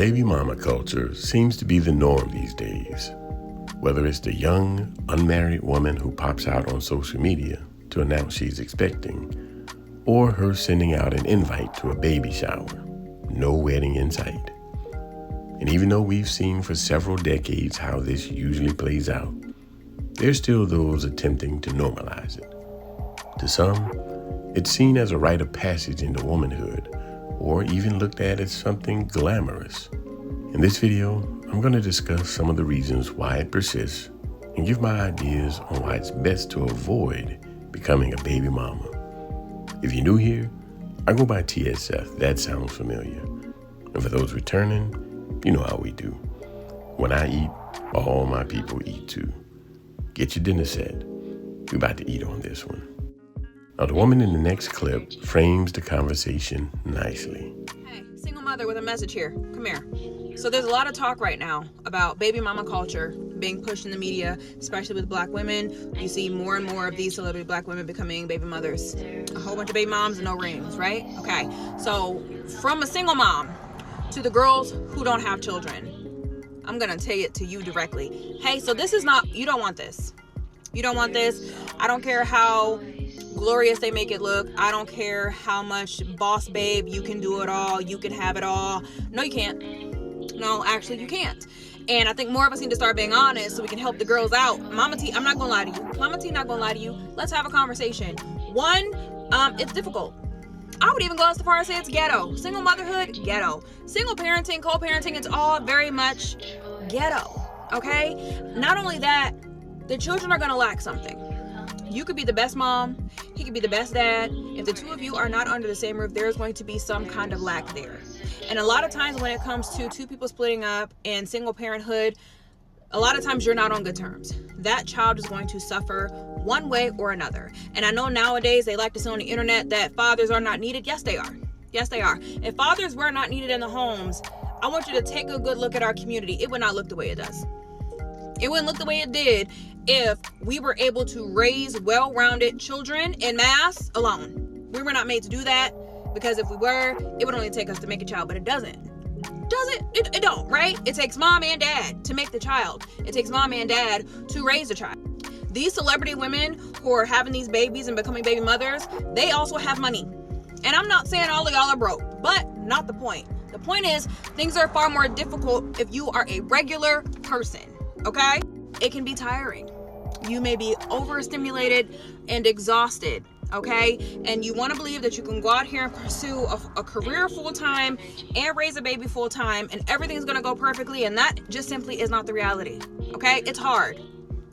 Baby mama culture seems to be the norm these days. Whether it's the young, unmarried woman who pops out on social media to announce she's expecting, or her sending out an invite to a baby shower, no wedding in sight. And even though we've seen for several decades how this usually plays out, there's still those attempting to normalize it. To some, it's seen as a rite of passage into womanhood, or even looked at as something glamorous. In this video, I'm going to discuss some of the reasons why it persists and give my ideas on why it's best to avoid becoming a baby mama. If you're new here, I go by TSF, that sounds familiar. And for those returning, you know how we do. When I eat, all my people eat too. Get your dinner set. We're about to eat on this one. Now, the woman in the next clip frames the conversation nicely. Hey, single mother with a message here. Come here. So there's a lot of talk right now about baby mama culture being pushed in the media, especially with black women. You see more and more of these celebrity black women becoming baby mothers. A whole bunch of baby moms and no rings, right? Okay. So from a single mom to the girls who don't have children, I'm going to tell it to you directly. Hey, so this is not, you don't want this. You don't want this. I don't care how glorious they make it look. I don't care how much boss babe, you can do it all, you can have it all. No, you can't. No, actually you can't. And I think more of us need to start being honest so we can help the girls out. Mama T, I'm not gonna lie to you. Mama T, not gonna lie to you. Let's have a conversation. One, it's difficult. I would even go as far as say it's ghetto. Single motherhood, ghetto. Single parenting, co-parenting, it's all very much ghetto. Okay? Not only that, the children are gonna lack something. You could be the best mom, he could be the best dad. If the two of you are not under the same roof, there's going to be some kind of lack there. And a lot of times when it comes to two people splitting up and single parenthood, a lot of times you're not on good terms. That child is going to suffer one way or another. And I know nowadays they like to say on the internet that fathers are not needed. Yes, they are. Yes, they are. If fathers were not needed in the homes, I want you to take a good look at our community. It would not look the way it does. It wouldn't look the way it did if we were able to raise well-rounded children en masse alone. We were not made to do that, because if we were, it would only take us to make a child, but it doesn't. Does it? It don't, right? It takes mom and dad to make the child. It takes mom and dad to raise the child. These celebrity women who are having these babies and becoming baby mothers, they also have money. And I'm not saying all of y'all are broke, but not the point. The point is, things are far more difficult if you are a regular person. Okay? It can be tiring. You may be overstimulated and exhausted, okay? And you want to believe that you can go out here and pursue a career full-time and raise a baby full-time and everything's going to go perfectly, and that just simply is not the reality, okay? It's hard.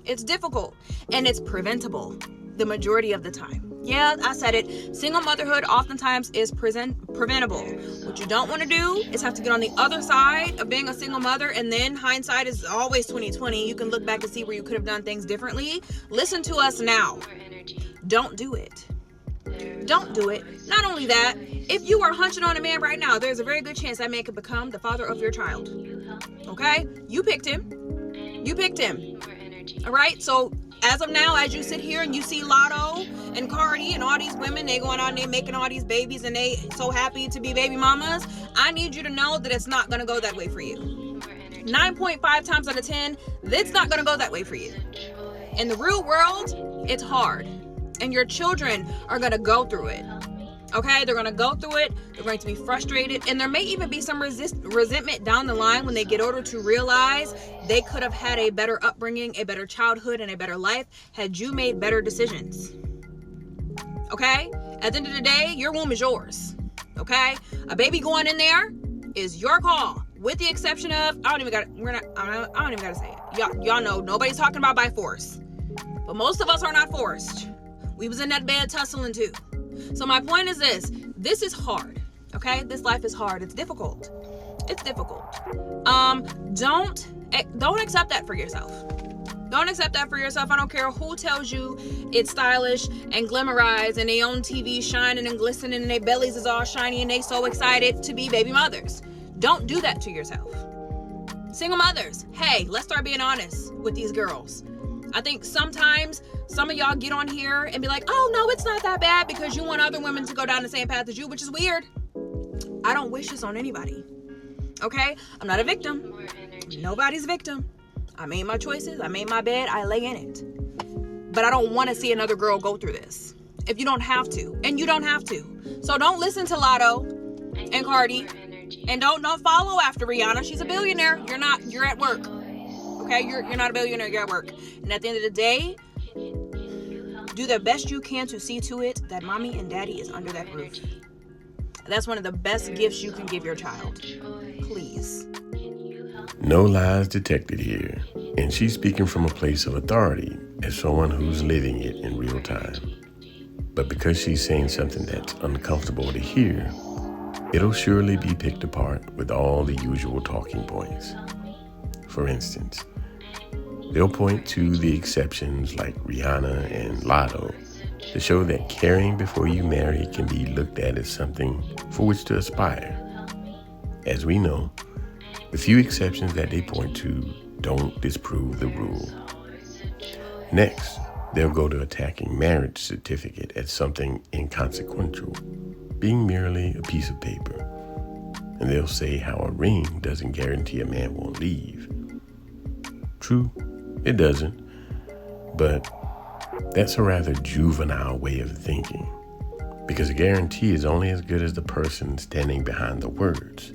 It's difficult, and it's preventable the majority of the time. Yeah, I said it. Single motherhood oftentimes is preventable. What you don't want to do is have to get on the other side of being a single mother, and then hindsight is always 20/20. You can look back and see where you could have done things differently. Listen to us now. Don't do it. Don't do it. Not only that, if you are hunching on a man right now, there's a very good chance that man could become the father of your child. Okay? You picked him. You picked him. All right? So as of now, as you sit here and you see Lotto and Cardi and all these women, they going out and they making all these babies and they so happy to be baby mamas, I need you to know that it's not going to go that way for you. 9.5 times out of 10, it's not going to go that way for you. In the real world, it's hard. And your children are going to go through it. Okay? They're going to go through it. They're going to be frustrated. And there may even be some resentment down the line when they get older to realize they could have had a better upbringing, a better childhood, and a better life had you made better decisions. Okay? At the end of the day, your womb is yours. Okay? A baby going in there is your call. With the exception of, I don't even gotta say it. Y'all know nobody's talking about by force. But most of us are not forced. We was in that bed tussling too. So my point is this is hard, okay? This life is hard. It's difficult. It's difficult. Don't accept that for yourself. Don't accept that for yourself. I don't care who tells you it's stylish and glamorized and they on TV shining and glistening and their bellies is all shiny and they so excited to be baby mothers. Don't do that to yourself. Single mothers, hey, let's start being honest with these girls. I think sometimes some of y'all get on here and be like, oh no, it's not that bad, because you want other women to go down the same path as you, which is weird. I don't wish this on anybody. Okay? I'm not a victim. Nobody's victim. I made my choices. I made my bed. I lay in it. But I don't want to see another girl go through this. If you don't have to. And you don't have to. So don't listen to Lotto and Cardi. And don't follow after Rihanna. She's a billionaire. You're not. You're at work. Okay? You're not a billionaire. You're at work. And at the end of the day, do the best you can to see to it that mommy and daddy is under that roof. That's one of the best gifts you can give your child. Please. No lies detected here, and she's speaking from a place of authority as someone who's living it in real time. But because she's saying something that's uncomfortable to hear, it'll surely be picked apart with all the usual talking points. For instance, they'll point to the exceptions like Rihanna and Lotto to show that caring before you marry can be looked at as something for which to aspire. As we know, the few exceptions that they point to don't disprove the rule. Next, they'll go to attacking marriage certificate as something inconsequential, being merely a piece of paper. And they'll say how a ring doesn't guarantee a man won't leave. True, it doesn't, but that's a rather juvenile way of thinking, because a guarantee is only as good as the person standing behind the words.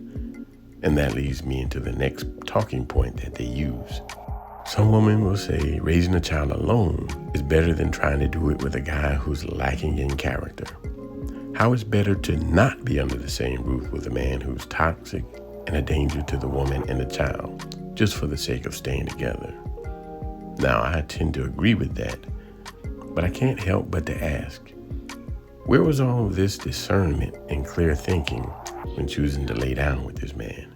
And that leads me into the next talking point that they use. Some women will say raising a child alone is better than trying to do it with a guy who's lacking in character. How it's better to not be under the same roof with a man who's toxic and a danger to the woman and the child, just for the sake of staying together. Now, I tend to agree with that, but I can't help but to ask, where was all of this discernment and clear thinking when choosing to lay down with this man?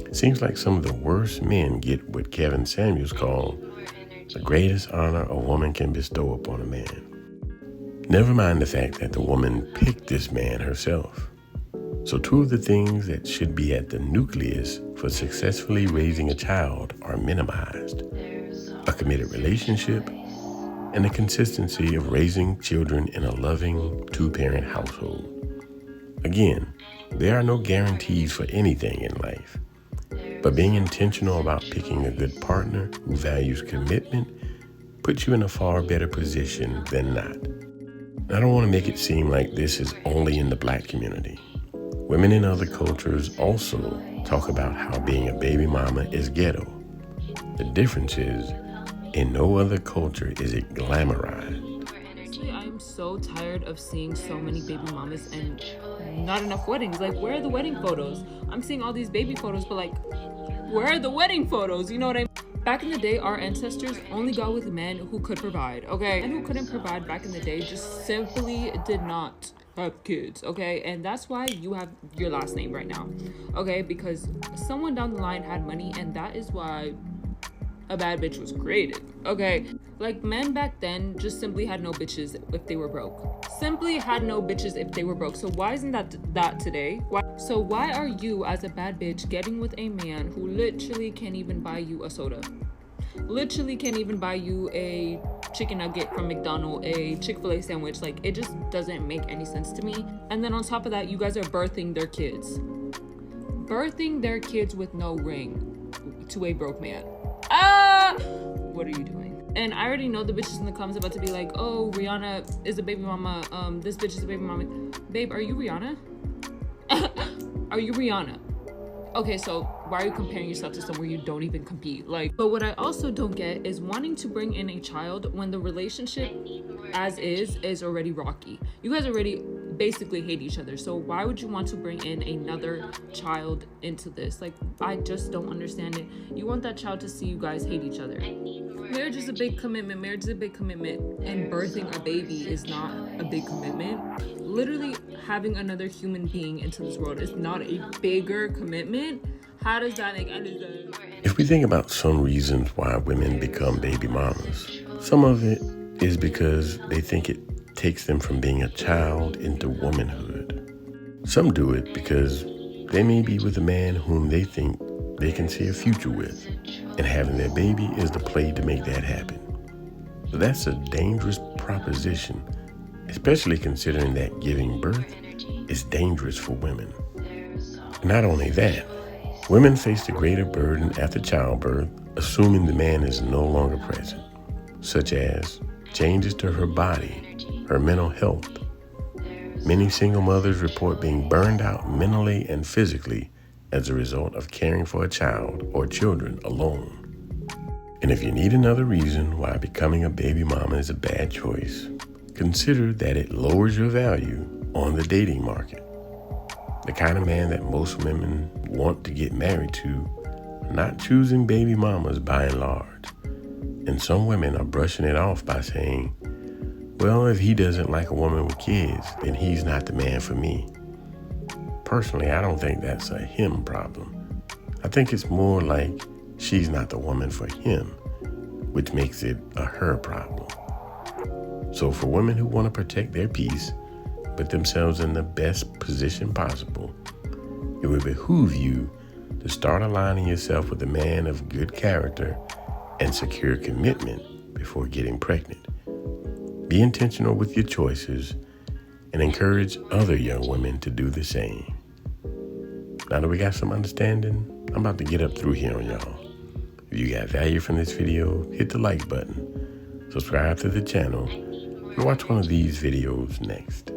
It seems like some of the worst men get what Kevin Samuels called the greatest honor a woman can bestow upon a man. Never mind the fact that the woman picked this man herself. So two of the things that should be at the nucleus for successfully raising a child are minimized: a committed relationship and the consistency of raising children in a loving two-parent household. Again, there are no guarantees for anything in life, but being intentional about picking a good partner who values commitment puts you in a far better position than not. I don't want to make it seem like this is only in the Black community. Women in other cultures also talk about how being a baby mama is ghetto. The difference is, in no other culture is it glamorized. Actually, I'm so tired of seeing so many baby mamas and not enough weddings. Like, where are the wedding photos? I'm seeing all these baby photos, but like, where are the wedding photos? You know what I mean? Back in the day, our ancestors only got with men who could provide, okay? Men who couldn't provide back in the day just simply did not have kids, okay? And that's why you have your last name right now, okay? Because someone down the line had money, and that is why a bad bitch was created, okay? Like, men back then just simply had no bitches if they were broke. Simply had no bitches if they were broke. So why isn't that today? So why are you, as a bad bitch, getting with a man who literally can't even buy you a soda? Literally can't even buy you a chicken nugget from McDonald's, a Chick-fil-A sandwich. Like, it just doesn't make any sense to me. And then on top of that, you guys are birthing their kids. Birthing their kids with no ring to a broke man. What are you doing? And I already know the bitches in the comments about to be like, oh, Rihanna is a baby mama. This bitch is a baby mama. Babe, are you Rihanna? Are you Rihanna? Okay, so why are you comparing yourself to somewhere you don't even compete? Like, but what I also don't get is wanting to bring in a child when the relationship as is already rocky. You guys already basically hate each other. So why would you want to bring in another child into this? Like, I just don't understand it. You want that child to see you guys hate each other. Marriage is a big commitment. Marriage is a big commitment. And birthing a baby is not a big commitment. Literally having another human being into this world is not a bigger commitment. How does that make any sense? If we think about some reasons why women become baby mamas, some of it is because they think it takes them from being a child into womanhood. Some do it because they may be with a man whom they think they can see a future with, and having their baby is the play to make that happen. But that's a dangerous proposition, especially considering that giving birth is dangerous for women. Not only that, Women face the greater burden after childbirth, assuming the man is no longer present, such as changes to her body, her mental health. Many single mothers report being burned out mentally and physically as a result of caring for a child or children alone. And if you need another reason why becoming a baby mama is a bad choice, consider that it lowers your value on the dating market. The kind of man that most women want to get married to are not choosing baby mamas by and large. And some women are brushing it off by saying, well, if he doesn't like a woman with kids, then he's not the man for me. Personally, I don't think that's a him problem. I think it's more like she's not the woman for him, which makes it a her problem. So for women who want to protect their peace, put themselves in the best position possible, it would behoove you to start aligning yourself with a man of good character and secure commitment before getting pregnant. Be intentional with your choices and encourage other young women to do the same. Now that we got some understanding, I'm about to get up through here on y'all. If you got value from this video, hit the like button, subscribe to the channel, and watch one of these videos next.